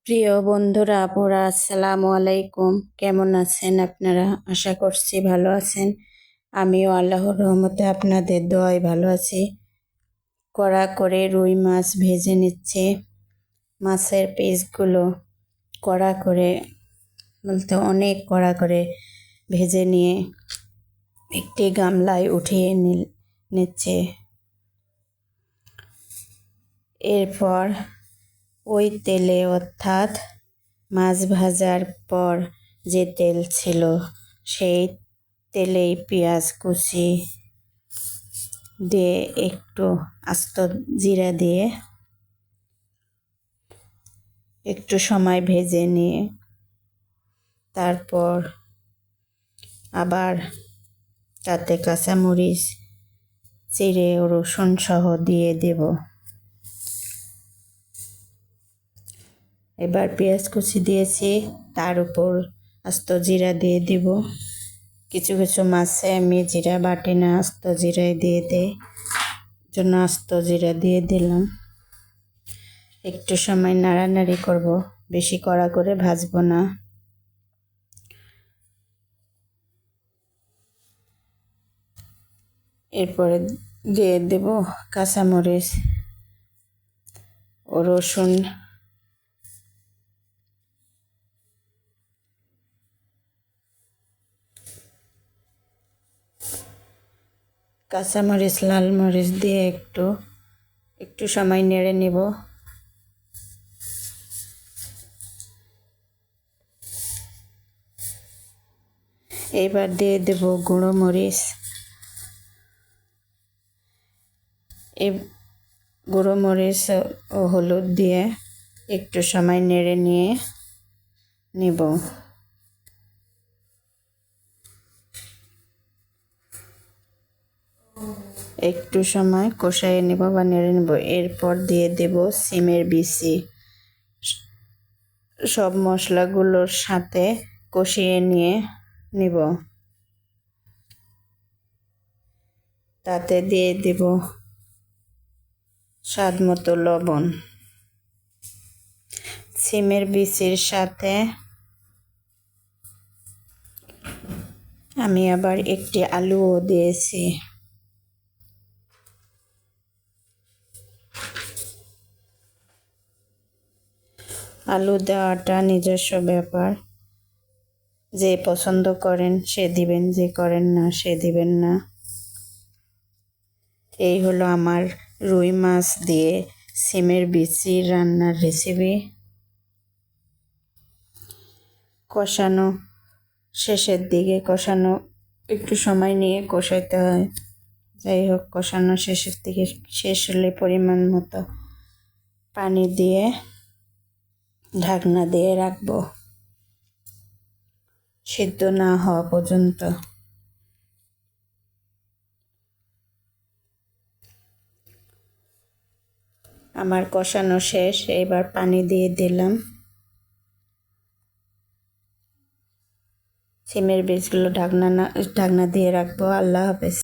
প্রিয় বন্ধুরা আপুরা আসসালামু আলাইকুম। কেমন আছেন আপনারা? আশা করছি ভালো আছেন। আমিও আল্লাহর রহমতে আপনাদের দোয়ায় ভালো আছি। কড়া করে রুই মাছ ভেজে নিচ্ছে। মাছের পিসগুলো কড়া করে বলতে অনেক কড়া করে ভেজে নিয়ে একটি গামলায় উঠিয়ে নিচ্ছে। এরপর ওই তেলে অর্থাৎ মাছ ভাজার পর যে তেল ছিল সেই তেলেই পেঁয়াজ কুচি দিয়ে একটু আস্ত জিরা দিয়ে একটু সময় ভেজে নিয়ে তারপর আবার তাতে কাঁচামরিচ চিড়ে ও রসুন সহ দিয়ে দেব। এবার পেঁয়াজ কুচি দিয়েছি, তার উপর আস্ত জিরা দিয়ে দিব। কিছু কিছু মাছে আমি জিরা বাটি না, আস্ত জিরাই দিয়ে দেই, জন্য আস্ত জিরা দিয়ে দিলাম। একটু সময় নাড়ানাড়ি করব, বেশি কড়া করে ভাজবো না। এরপরে দিয়ে দেব কাঁচামরিচ ও রসুন। কাঁচামরিচ লাল মরিচ দিয়ে একটু সময় নেড়ে নেব। এবার দিয়ে দেব গুঁড়ো মরিচ। এই গুঁড়ো মরিচ ও হলুদ দিয়ে একটু সময় নেড়ে নিয়ে নেব। একটু সময় কষাইয়ে নেব বা নেড়ে নেব। এরপর দিয়ে দেব সিমের বিচি। সব মশলাগুলোর সাথে কষিয়ে নিয়ে নেব। তাতে দিয়ে দেব স্বাদ মতো লবণ। সিমের বিচির সাথে আমি আবার একটি আলুও দিয়েছি। আলু দেওয়াটা নিজস্ব ব্যাপার, যে পছন্দ করেন সে দিবেন, যে করেন না সে দিবেন না। এই হলো আমার রুই মাছ দিয়ে সিমের বিচি রান্নার রেসিপি। কষানো শেষের দিকে, কষানো একটু সময় নিয়ে কষাইতে হয়। যাই হোক, কষানো শেষের দিকে শেষ হলে পরিমাণ মতো পানি দিয়ে ঢাকনা দিয়ে রাখবো সিদ্ধ না হওয়া পর্যন্ত। আমার কষানো শেষ, এবার পানি দিয়ে দিলাম। সিমের বীজগুলো ঢাকনা দিয়ে রাখবো। আল্লাহ হাফেজ।